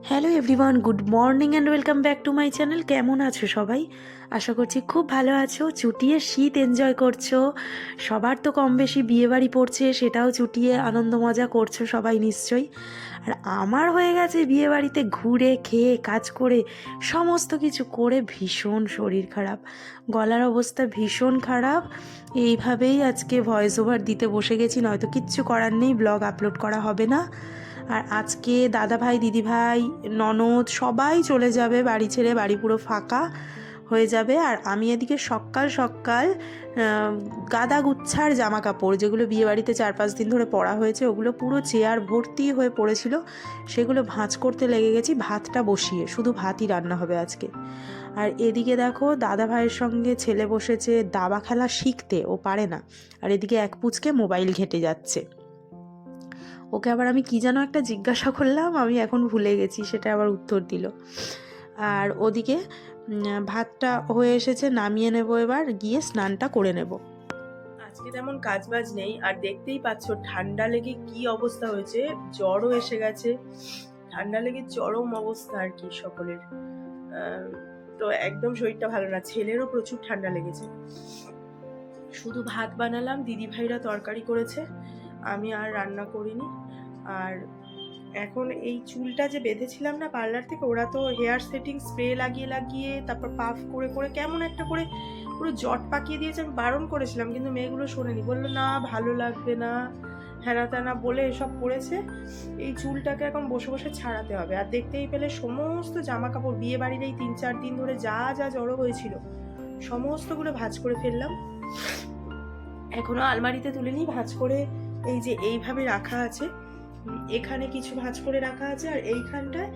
Hello everyone, good morning and welcome back to my channel. কেমন আছো সবাই? আশা করছি খুব ভালো আছো, চুটিয়ে শীত এনজয় করছো। সবার তো কম বেশি বিয়েবাড়ি পড়ছে, সেটাও চুটিয়ে আনন্দ মজা করছো সবাই নিশ্চয়ই। আর আমার হয়ে গেছে বিয়েবাড়িতে ঘুরে খেয়ে কাজ করে সমস্ত কিছু করে ভীষণ শরীর খারাপ, গলার অবস্থা ভীষণ খারাপ। এইভাবেই আজকে ভয়েস ওভার দিতে বসে গেছি, নয়তো কিচ্ছু করার নেই, ব্লগ আপলোড করা হবে না। আর আজকে দাদা ভাই, দিদি ভাই, ননদ সবাই চলে যাবে বাড়ি ছেড়ে, বাড়ি পুরো ফাঁকা হয়ে যাবে। আর আমি এদিকে সকাল সকাল গাদা গুচ্ছার জামা কাপড়, যেগুলো বিয়ে বাড়িতে 4-5 দিন ধরে পরা হয়েছে, ওগুলো পুরো চেয়ার ভর্তি হয়ে পড়েছিল, সেগুলো ভাঁজ করতে লেগে গেছি ভাতটা বসিয়ে। শুধু ভাতই রান্না হবে আজকে। আর এদিকে দেখো দাদা ভাইয়ের সঙ্গে ছেলে বসেছে দাবা খেলা শিখতে, ও পারে না। আর এদিকে এক পুচকে মোবাইল ঘেঁটে যাচ্ছে। ওকে আবার আমি কি যেন একটা জিজ্ঞাসা করলাম, আমি এখন ভুলে গেছি, সেটা আবার উত্তর দিল। আর ওদিকে ভাতটা হয়ে এসেছে, নামিয়ে নেব, এবার গিয়ে স্নানটা করে নেব। আজকে তেমন কাজবাজ নেই, আর দেখতেই পাচ্ছ ঠান্ডা লেগে কি অবস্থা হয়েছে, জ্বরও এসে গেছে। ঠান্ডা লেগে চরম অবস্থা আর কি সকলের। তো একদম শরীরটা ভালো না, ছেলেরও প্রচুর ঠান্ডা লেগেছে। শুধু ভাত বানালাম, দিদি ভাইরা তরকারি করেছে, আমি আর রান্না করিনি। আর এখন এই চুলটা যে বেঁধেছিলাম না পার্লার থেকে, ওরা তো হেয়ার সেটিং স্প্রে লাগিয়ে লাগিয়ে তারপর পাফ করে করে কেমন একটা করে পুরো জট পাকিয়ে দিয়েছে। আমি বারণ করেছিলাম কিন্তু মেয়েগুলো শোনেনি, বললো না ভালো লাগবে না, হ্যানা ত্যানা বলে এসব করেছে। এই চুলটাকে এখন বসে বসে ছাড়াতে হবে। আর দেখতেই পেলে সমস্ত জামা কাপড় বিয়ে বাড়ির এই 3-4 দিন ধরে যা যা জড়ো হয়েছিল সমস্তগুলো ভাঁজ করে ফেললাম। এখনো আলমারিতে তুলে নিই, ভাঁজ করে এই যে এইভাবে রাখা আছে, এখানে কিছু ভাঁজ করে রাখা আছে, আর এইখানটায়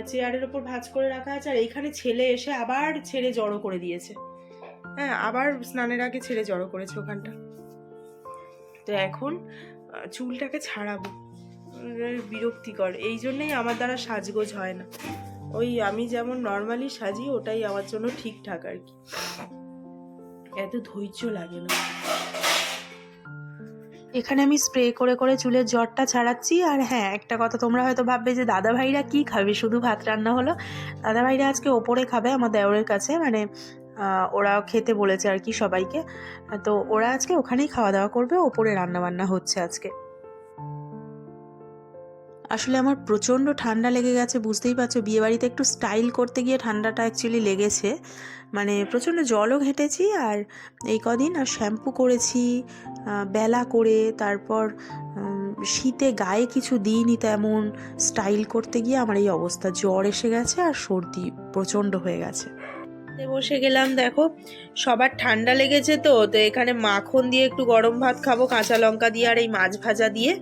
চেয়ারের ওপর ভাঁজ করে রাখা আছে। আর এইখানে ছেলে এসে আবার ছেড়ে জড়ো করে দিয়েছে। হ্যাঁ, আবার স্নানের আগে ছেড়ে জড়ো করেছে ওখানটা। তো এখন চুলটাকে ছাড়াবো, বিরক্তিকর। এই জন্যই আমার দ্বারা সাজগোজ হয় না। ওই আমি যেমন নর্মালি সাজি ওটাই আমার জন্য ঠিকঠাক আর কি, এত ধৈর্য লাগে না। এখানে আমি স্প্রে করে করে চুলের জটটা ছাড়াচ্ছি। আর হ্যাঁ, একটা কথা, তোমরা হয়তো ভাববে যে দাদা ভাইরা কী খাবে, শুধু ভাত রান্না হলো। দাদা ভাইরা আজকে ওপরে খাবে আমার দেওরের কাছে, মানে ওরা খেতে বলেছে আর কি সবাইকে। তো ওরা আজকে ওখানেই খাওয়া দাওয়া করবে, ওপরে রান্না বান্না হচ্ছে আজকে। আসলে আমার প্রচণ্ড ঠান্ডা লেগে গেছে, বুঝতেই পারছো, বিয়েবাড়িতে একটু স্টাইল করতে গিয়ে ঠান্ডাটা অ্যাকচুয়ালি লেগেছে। মানে প্রচণ্ড জলও ঘেঁটেছি, আর এই কদিন আর শ্যাম্পু করেছি বেলা করে, তারপর শীতে গায়ে কিছু দিইনি তেমন। স্টাইল করতে গিয়ে আমার এই অবস্থা, জ্বর এসে গেছে আর সর্দি প্রচণ্ড হয়ে গেছে। বসে গেলাম, দেখো সবার ঠান্ডা লেগেছে তো তো এখানে মাখন দিয়ে একটু গরম ভাত খাবো, কাঁচা লঙ্কা দিয়ে আর এই মাছ ভাজা দিয়ে।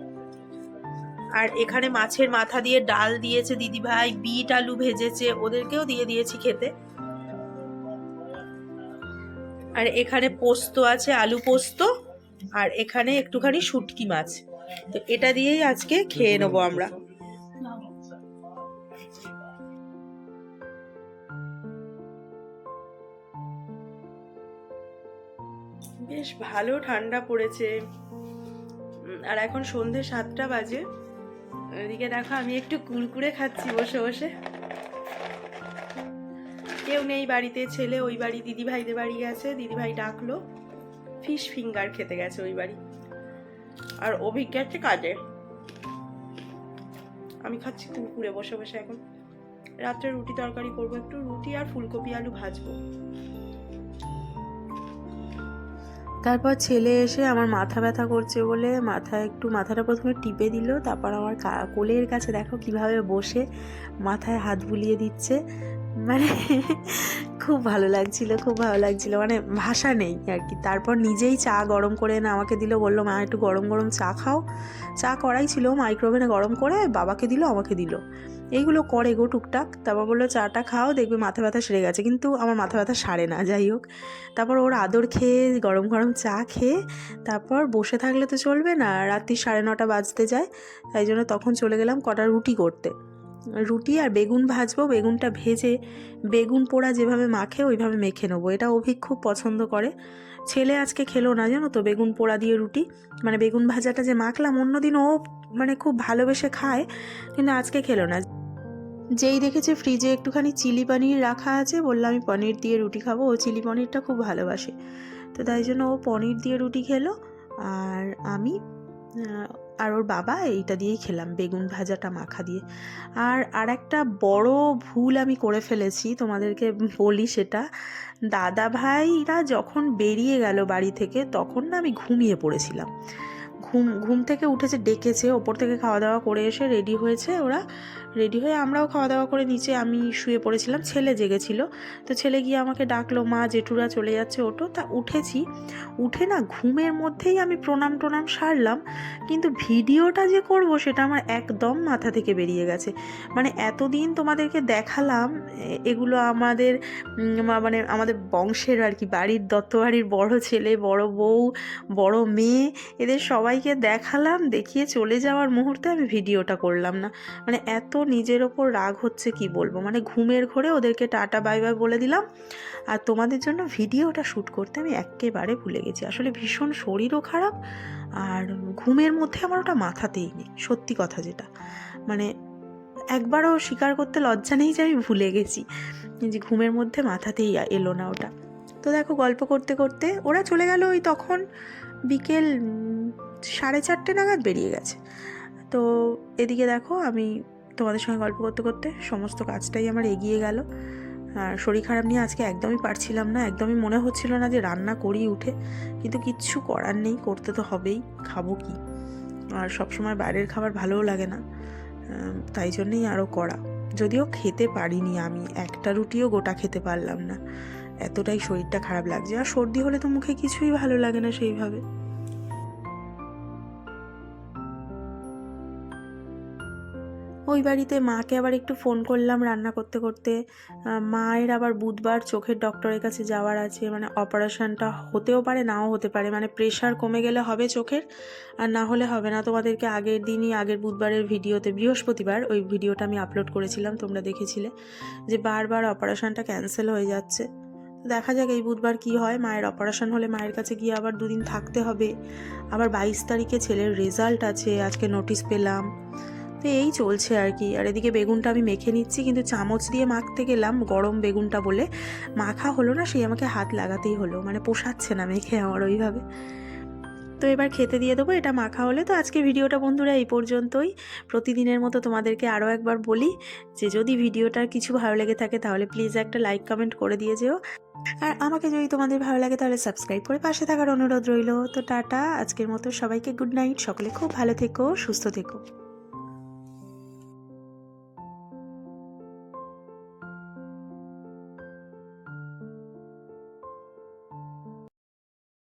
আর এখানে মাছের মাথা দিয়ে ডাল দিয়েছে দিদি ভাই, বিট আলু ভেজেছে, ওদেরকেও দিয়ে দিয়েছি খেতে। আর এখানে পোস্ত আছে, আলু পোস্ত, আর এখানে একটুখানি শুটকি মাছ। তো এটা দিয়েই আজকে খেয়ে নেবো আমরা। বেশ ভালো ঠান্ডা পড়েছে। আর এখন সন্ধে 7টা বাজে। এদিকে দেখো আমি একটু কুরকুরে খাচ্ছি বসে বসে। কেউ নেই বাড়িতে, ছেলে ওই বাড়ি দিদি ভাইদের বাড়ি গেছে, দিদি ভাই ডাকলো, ফিশ ফিঙ্গার খেতে গেছে ওই বাড়ি। আর অভিজ্ঞাতে কাজে, আমি খাচ্ছি কুরকুরে বসে বসে। এখন রাত্রে রুটি তরকারি করবো, একটু রুটি আর ফুলকপি আলু ভাজবো। তারপর ছেলে এসে আমার মাথা ব্যথা করছে বলে মাথাটা প্রথমে টিপে দিল, তারপর আমার কোলের কাছে দেখো কিভাবে বসে মাথায় হাত বুলিয়ে দিচ্ছে। মানে খুব ভালো লাগছিল, মানে ভাষা নেই আর কি। তারপর নিজেই চা গরম করে এনে আমাকে দিল, বললো মা একটু গরম গরম চা খাও। চা করাই ছিল, মাইক্রোওভেনে গরম করে বাবাকে দিল, আমাকে দিল, এইগুলো করে গো টুকটাক। তারপর বললো চাটা খাও, দেখবে মাথা ব্যথা সেরে গেছে। কিন্তু আমার মাথা ব্যথা সারে না, যাই হোক। তারপর ওর আদর খেয়ে গরম গরম চা খেয়ে তারপর বসে থাকলে তো চলবে না, রাত্রি 9:30 বাজতে যায়। তাই জন্য তখন চলে গেলাম কটা রুটি করতে। রুটি আর বেগুন ভাজবো, বেগুনটা ভেজে বেগুন পোড়া যেভাবে মাখে ওইভাবে মেখে নেবো। এটা অভিক খুব পছন্দ করে, ছেলে আজকে খেলো না, জানো তো, বেগুন পোড়া দিয়ে রুটি, মানে বেগুন ভাজাটা যে মাখলাম অন্যদিন ও মানে খুব ভালোবেসে খায়, কিন্তু আজকে খেলো না। যেই দেখেছে ফ্রিজে একটুখানি চিলি পনির রাখা আছে, বললাম আমি পনির দিয়ে রুটি খাবো, ও চিলি পনিরটা খুব ভালোবাসে, তো তাই জন্য ও পনির দিয়ে রুটি খেলো। আর আমি আর ওর বাবা এইটা দিয়েই খেলাম, বেগুন ভাজাটা মাখা দিয়ে। আর একটা বড় ভুল আমি করে ফেলেছি, তোমাদেরকে বলি সেটা। দাদা ভাইরা যখন বেরিয়ে গেল বাড়ি থেকে, তখন না আমি ঘুমিয়ে পড়েছিলাম। ঘুম থেকে উঠেছে, ডেকেছে, ওপর থেকে খাওয়া দাওয়া করে এসে রেডি হয়েছে, ওরা রেডি হয়ে আমরাও খাওয়া দাওয়া করে নিচে আমি শুয়ে পড়েছিলাম, ছেলে জেগেছিল। তো ছেলে গিয়ে আমাকে ডাকলো, মা জেঠুরা চলে যাচ্ছে, ওঠো। তা উঠেছি, উঠে না ঘুমের মধ্যেই আমি প্রণাম টনাম সারলাম, কিন্তু ভিডিওটা যে করব সেটা আমার একদম মাথা থেকে বেরিয়ে গেছে। মানে এতদিন তোমাদেরকে দেখালাম এগুলো আমাদের মানে আমাদের বংশের আর কি, বাড়ির দত্তবাড়ির বড় ছেলে, বড় বউ, বড় মেয়ে, এদের সবাইকে দেখালাম, দেখিয়ে চলে যাওয়ার মুহূর্তে আমি ভিডিওটা করলাম না। মানে এত নিজের ওপর রাগ হচ্ছে কি বলবো, মানে ঘুমের ঘোরে ওদেরকে টাটা বাই বাই বলে দিলাম, আর তোমাদের জন্য ভিডিওটা শ্যুট করতে আমি একেবারে ভুলে গেছি। আসলে ভীষণ শরীরও খারাপ, আর ঘুমের মধ্যে আমার ওটা মাথাতেই নেই, সত্যি কথা যেটা, মানে একবারও স্বীকার করতে লজ্জা নেই যে আমি ভুলে গেছি, যে ঘুমের মধ্যে মাথাতেই এলো না ওটা। তো দেখো গল্প করতে করতে ওরা চলে গেল, ওই তখন বিকেল 4:30 নাগাদ বেরিয়ে গেছে। তো এদিকে দেখো আমি তোমাদের সঙ্গে গল্প করতে করতে সমস্ত কাজটাই আমার এগিয়ে গেল। আর শরীর খারাপ নিয়ে আজকে একদমই পারছিলাম না, একদমই মনে হচ্ছিল না যে রান্না করি উঠে, কিন্তু কিচ্ছু করার নেই, করতে তো হবেই, খাবো কি। আর সবসময় বাইরের খাবার ভালোও লাগে না, তাই জন্যেই আরও করা। যদিও খেতে পারিনি, আমি একটা রুটিও গোটা খেতে পারলাম না, এতটাই শরীরটা খারাপ লাগছে। আর সর্দি হলে তো মুখে কিছুই ভালো লাগে না সেইভাবে। ওই বাড়িতে মাকে আবার একটু ফোন করলাম রান্না করতে করতে। মায়ের আবার বুধবার চোখের ডক্টরের কাছে যাওয়ার আছে, মানে অপারেশনটা হতেও পারে নাও হতে পারে, মানে প্রেশার কমে গেলে হবে চোখের, আর না হলে হবে না। তোমাদেরকে আগের দিনই, আগের বুধবারের ভিডিওতে, বৃহস্পতিবার ওই ভিডিওটা আমি আপলোড করেছিলাম, তোমরা দেখেছিলে, যে বারবার অপারেশনটা ক্যান্সেল হয়ে যাচ্ছে। দেখা যাক এই বুধবার কি হয়। মায়ের অপারেশন হলে মায়ের কাছে গিয়ে আবার 2 দিন থাকতে হবে। আবার 22 তারিখে ছেলের রেজাল্ট আছে, আজকে নোটিশ পেলাম। তো এই চলছে আর কি। আর এদিকে বেগুনটা আমি মেখে নিচ্ছি, কিন্তু চামচ দিয়ে মাখতে গেলাম, গরম বেগুনটা বলে মাখা হলো না, সেই আমাকে হাত লাগাতেই হলো, মানে পোষাচ্ছে না মেখে আমার ওইভাবে। তো এবার খেতে দিয়ে দেবো এটা মাখা হলে। তো আজকে ভিডিওটা বন্ধুরা এই পর্যন্তই। প্রতিদিনের মতো তোমাদেরকে আরও একবার বলি যে যদি ভিডিওটার কিছু ভালো লেগে থাকে তাহলে প্লিজ একটা লাইক কমেন্ট করে দিয়ে যেও, আর আমাকে যদি তোমাদের ভালো লাগে তাহলে সাবস্ক্রাইব করে পাশে থাকার অনুরোধ রইল। তো টাটা, আজকের মতো সবাইকে গুড নাইট, সকলে খুব ভালো থেকো, সুস্থ থেকো।